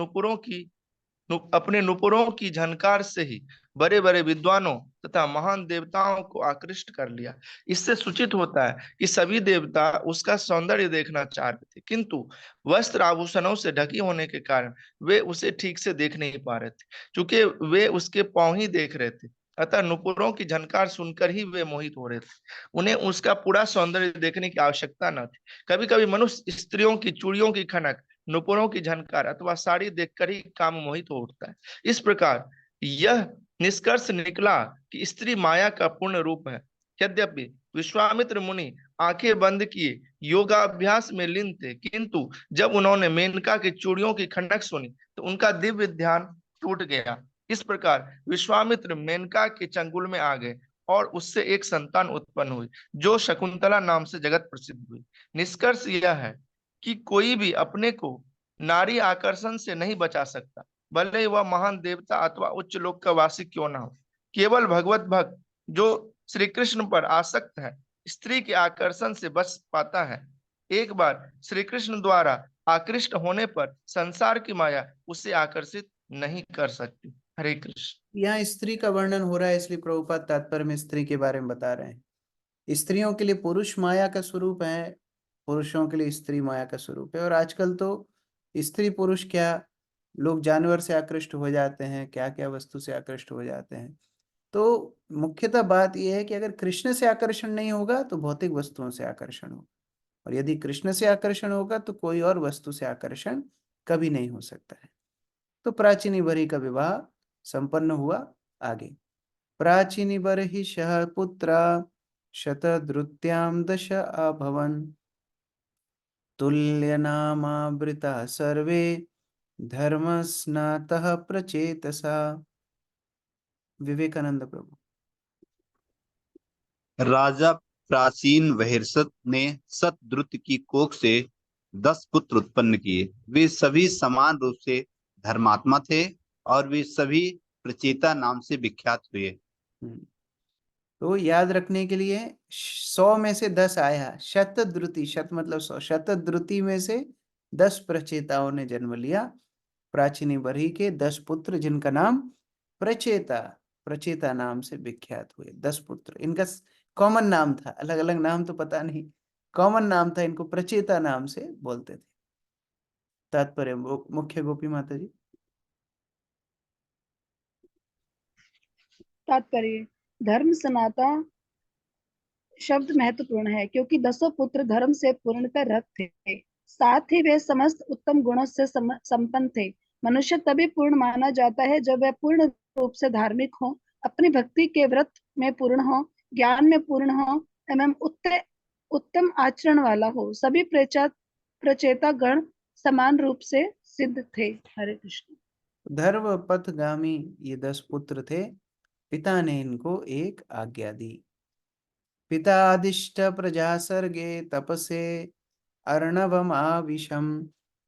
नुपुरों की झनकार से ही बड़े बड़े विद्वानों तथा महान देवताओं को आकृष्ट कर लिया। इससे सूचित होता है कि सभी देवता उसका सौंदर्य देखना चाहते थे, किंतु वस्त्र आभूषणों से ढकी होने के कारण वे उसे ठीक से देख नहीं पा रहे थे, क्योंकि वे उसके पांव ही देख रहे थे। अतः नुपुरों की झनकार सुनकर ही वे मोहित हो रहे थे, उन्हें उसका पूरा सौंदर्य देखने की आवश्यकता न थी। कभी कभी मनुष्य स्त्रियों की चूड़ियों की खनक, नुपुरों की झनकार अथवा साड़ी देखकर ही काम मोहित हो उठता है। इस प्रकार यह निष्कर्ष निकला कि स्त्री माया का पूर्ण रूप है। यद्यपि विश्वामित्र मुनि आंखें बंद किए योगाभ्यास में लीन थे, किंतु जब उन्होंने मेनका की चूड़ियों की खनक सुनी तो उनका दिव्य ध्यान टूट गया। इस प्रकार विश्वामित्र मेनका के चंगुल में आ गए और उससे एक संतान उत्पन्न हुई, जो शकुंतला नाम से जगत प्रसिद्ध हुई। निष्कर्ष यह है कि कोई भी अपने को नारी आकर्षण से नहीं बचा सकता, भले ही वह महान देवता अथवा उच्च लोक का वासी क्यों ना हो। केवल भगवत भक्त जो श्री कृष्ण पर आसक्त है, स्त्री के आकर्षण से बच पाता है। एक बार श्री कृष्ण द्वारा आकृष्ट होने पर संसार की माया उसे आकर्षित नहीं कर सकती। हरे कृष्ण। यहाँ स्त्री का वर्णन हो रहा है, इसलिए प्रभुपाद तात्पर्य में स्त्री के बारे में बता रहे हैं। स्त्रियों के लिए पुरुष माया का स्वरूप है, पुरुषों के लिए स्त्री माया का स्वरूप है। और आजकल तो स्त्री पुरुष क्या, लोग जानवर से आकृष्ट हो जाते हैं, क्या क्या वस्तु से आकृष्ट हो जाते हैं। तो मुख्यतः बात यह है कि अगर कृष्ण से आकर्षण नहीं होगा तो भौतिक वस्तुओं से आकर्षण होगा, और यदि कृष्ण से आकर्षण होगा तो कोई और वस्तु से आकर्षण कभी नहीं हो सकता है। तो प्राचीनी बरी का विवाह संपन्न हुआ। आगे प्राचीनी बर्हि शः पुत्रा शतद्रुत्यां दश अभवन् तुल्यनामावृता सर्वे धर्मस्नातः प्रचेतसा। विवेकानंद प्रभु। राजा प्राचीन बहिर्षद ने शतद्रुत की कोख से 10 पुत्र उत्पन्न किए। वे सभी समान रूप से धर्मात्मा थे और वे सभी प्रचेता नाम से विख्यात हुए। तो याद रखने के लिए 100 में से 10 आया। शतद्रुति, शत मतलब 100, शतद्रुति में से 10 प्रचेताओं ने जन्म लिया। प्राचीनी बरही के 10 पुत्र, जिनका नाम प्रचेता नाम से विख्यात हुए। 10 पुत्र, इनका कॉमन नाम था, अलग अलग नाम तो पता नहीं, कॉमन नाम था, इनको प्रचेता नाम से बोलते थे। तात्पर्य मुख्य गोपी माता जी। तात्पर्य धर्म सनाता शब्द महत्वपूर्ण है, क्योंकि 10 पुत्र धर्म से पूर्णतः रत थे, साथ ही वे समस्त उत्तम गुणों से संपन्न थे। मनुष्य तभी पूर्ण माना जाता है जब वह पूर्ण रूप से धार्मिक हो, अपनी भक्ति के व्रत में पूर्ण हो, ज्ञान में पूर्ण हो एवं उत्तम आचरण वाला हो। सभी प्रचेता गण समान रूप से सिद्ध थे। हरे कृष्ण। धर्म पथगामी ये 10 पुत्र थे। पिता ने इनको एक आज्ञा दी। पिता आदिष्ट प्रजा सर्गे तपसे अर्णवम आविशम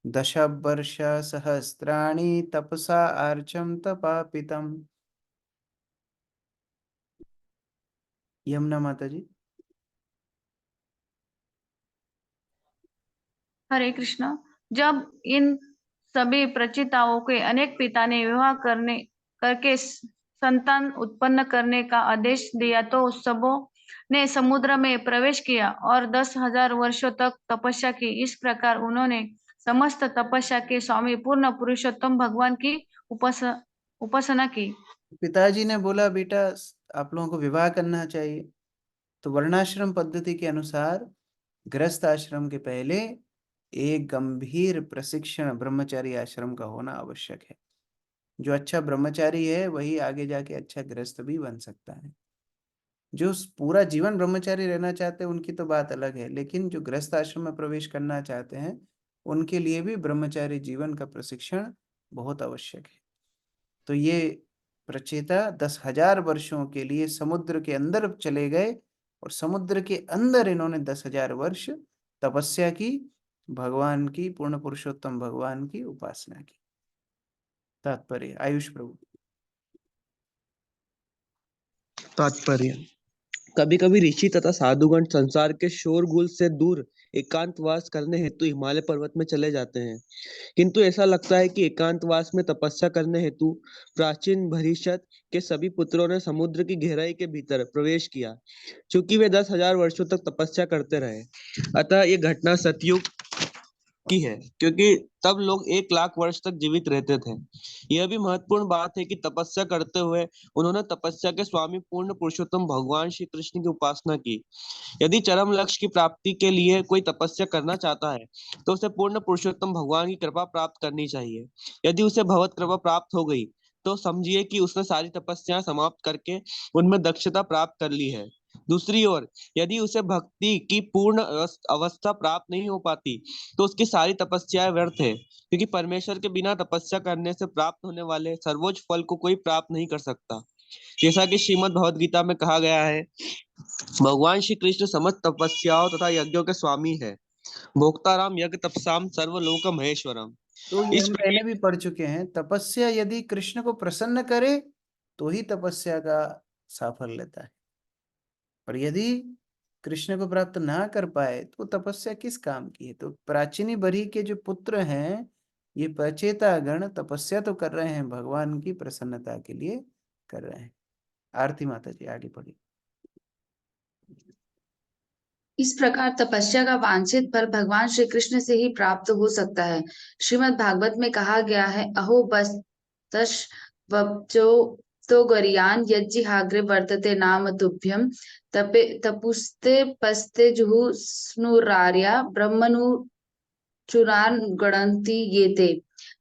10 वर्ष सहस्राणि तपसा आर्चम तपापितम। यमुना माता जी। हरे कृष्ण। जब इन सभी प्रचेताओं के अनेक पिता ने विवाह करके संतान उत्पन्न करने का आदेश दिया तो सबों ने समुद्र में प्रवेश किया और 10,000 वर्षों तक तपस्या की। इस प्रकार उन्होंने समस्त तपस्या के स्वामी पूर्ण पुरुषोत्तम भगवान की उपासना की। पिताजी ने बोला, बेटा आप लोगों को विवाह करना चाहिए। तो वर्णाश्रम पद्धति के अनुसार गृहस्थ आश्रम के पहले एक गंभीर प्रशिक्षण ब्रह्मचारी आश्रम का होना आवश्यक है। जो अच्छा ब्रह्मचारी है वही आगे जाके अच्छा गृहस्थ भी बन सकता है। जो पूरा जीवन ब्रह्मचारी रहना चाहते हैं उनकी तो बात अलग है, लेकिन जो गृहस्थ आश्रम में प्रवेश करना चाहते हैं उनके लिए भी ब्रह्मचारी जीवन का प्रशिक्षण बहुत आवश्यक है। तो ये प्रचेता 10,000 वर्षों के लिए समुद्र के अंदर चले गए और समुद्र के अंदर इन्होंने 10,000 वर्ष तपस्या की, भगवान की, पूर्ण पुरुषोत्तम भगवान की उपासना की। तात्पर्य आयुष प्रभु। तात्पर्य। कभी कभी ऋषि तथा साधुगण संसार के शोरगुल से दूर एकांतवास करने हेतु हिमालय पर्वत में चले जाते हैं, किंतु ऐसा लगता है कि एकांतवास में तपस्या करने हेतु प्राचीन भविष्य के सभी पुत्रों ने समुद्र की गहराई के भीतर प्रवेश किया, चूंकि वे 10,000 वर्षों तक तपस्या करते रहे। अतः ये घटना सतयुग की है, क्योंकि तब लोग 1,00,000 वर्ष तक जीवित रहते थे। यह भी महत्वपूर्ण बात है कि तपस्या करते हुए उन्होंने तपस्या के स्वामी पूर्ण पुरुषोत्तम भगवान श्री कृष्ण की उपासना की। यदि चरम लक्ष्य की प्राप्ति के लिए कोई तपस्या करना चाहता है तो उसे पूर्ण पुरुषोत्तम भगवान की कृपा प्राप्त करनी चाहिए। यदि उसे भगवत कृपा प्राप्त हो गई तो समझिए कि उसने सारी तपस्या समाप्त करके उनमें दक्षता प्राप्त कर ली है। दूसरी ओर यदि उसे भक्ति की पूर्ण अवस्था प्राप्त नहीं हो पाती तो उसकी सारी तपस्याएं व्यर्थ है, क्योंकि परमेश्वर के बिना तपस्या करने से प्राप्त होने वाले सर्वोच्च फल को कोई प्राप्त नहीं कर सकता। जैसा कि श्रीमद् भगवद गीता में कहा गया है, भगवान श्री कृष्ण समस्त तपस्याओं तथा यज्ञों के स्वामी है, भोक्ताराम यज्ञ तपसाम सर्वलोक महेश्वरम। तो ये इस हम पहले भी पढ़ चुके हैं, तपस्या यदि कृष्ण को प्रसन्न करे तो ही तपस्या का साफल्य लेता है, और यदि कृष्ण को प्राप्त ना कर पाए तो तपस्या किस काम की है। तो प्राचीनी बरी के जो पुत्र हैं, ये प्रचेता गण तपस्या तो कर रहे हैं, भगवान की प्रसन्नता के लिए कर रहे हैं। आरती माता जी आगे पढ़ी। इस प्रकार तपस्या का वांछित फल भगवान श्री कृष्ण से ही प्राप्त हो सकता है। श्रीमद् भागवत में कहा गया है, अहो बस तश वब्जो तो गरियान यज्जिहाग्रे वर्तते नाम तुभ्यम तपे तपुस्ते पस्ते जुहु स्नुरार्या ब्रह्मनु चुरान गणंती ये ते।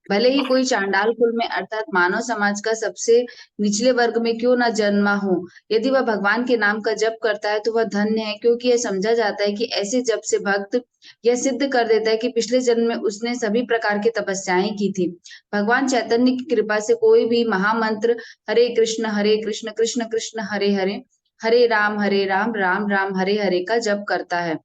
भले ही कोई चांडाल कुल में अर्थात मानव समाज का सबसे निचले वर्ग में क्यों न जन्मा हो, यदि वह भगवान के नाम का जप करता है तो वह धन्य है, क्योंकि यह समझा जाता है कि ऐसे जप से भक्त यह सिद्ध कर देता है कि पिछले जन्म में उसने सभी प्रकार की तपस्याएं की थी। भगवान चैतन्य की कृपा से कोई भी महामंत्र हरे कृष्ण कृष्ण कृष्ण हरे हरे, हरे राम राम राम हरे हरे का जप करता है,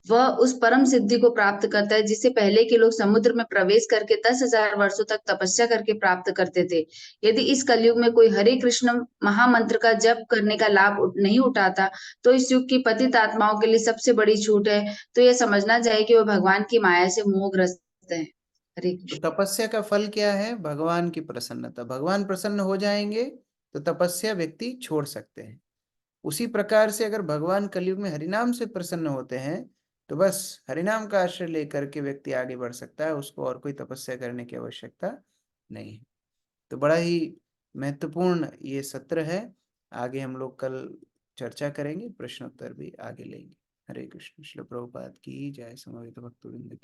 वह उस परम सिद्धि को प्राप्त करता है जिसे पहले के लोग समुद्र में प्रवेश करके 10,000 वर्षों तक तपस्या करके प्राप्त करते थे। यदि इस कलयुग में कोई हरे कृष्ण महामंत्र का जप करने का लाभ नहीं उठाता तो इस युग की पतित आत्माओं के लिए सबसे बड़ी छूट है। तो यह समझना चाहिए कि वह भगवान की माया से मोहग्रस्त है। हरे तो कृष्ण। तपस्या का फल क्या है? भगवान की प्रसन्नता। भगवान प्रसन्न हो जाएंगे तो तपस्या व्यक्ति छोड़ सकते हैं। उसी प्रकार से अगर भगवान कलयुग में हरिनाम से प्रसन्न होते हैं तो बस हरिनाम का आश्रय लेकर के व्यक्ति आगे बढ़ सकता है, उसको और कोई तपस्या करने की आवश्यकता नहीं है। तो बड़ा ही महत्वपूर्ण ये सत्र है। आगे हम लोग कल चर्चा करेंगे, प्रश्नोत्तर भी आगे लेंगे। हरे कृष्ण। श्रील प्रभुपाद की जय। समवेत भक्तवृंद की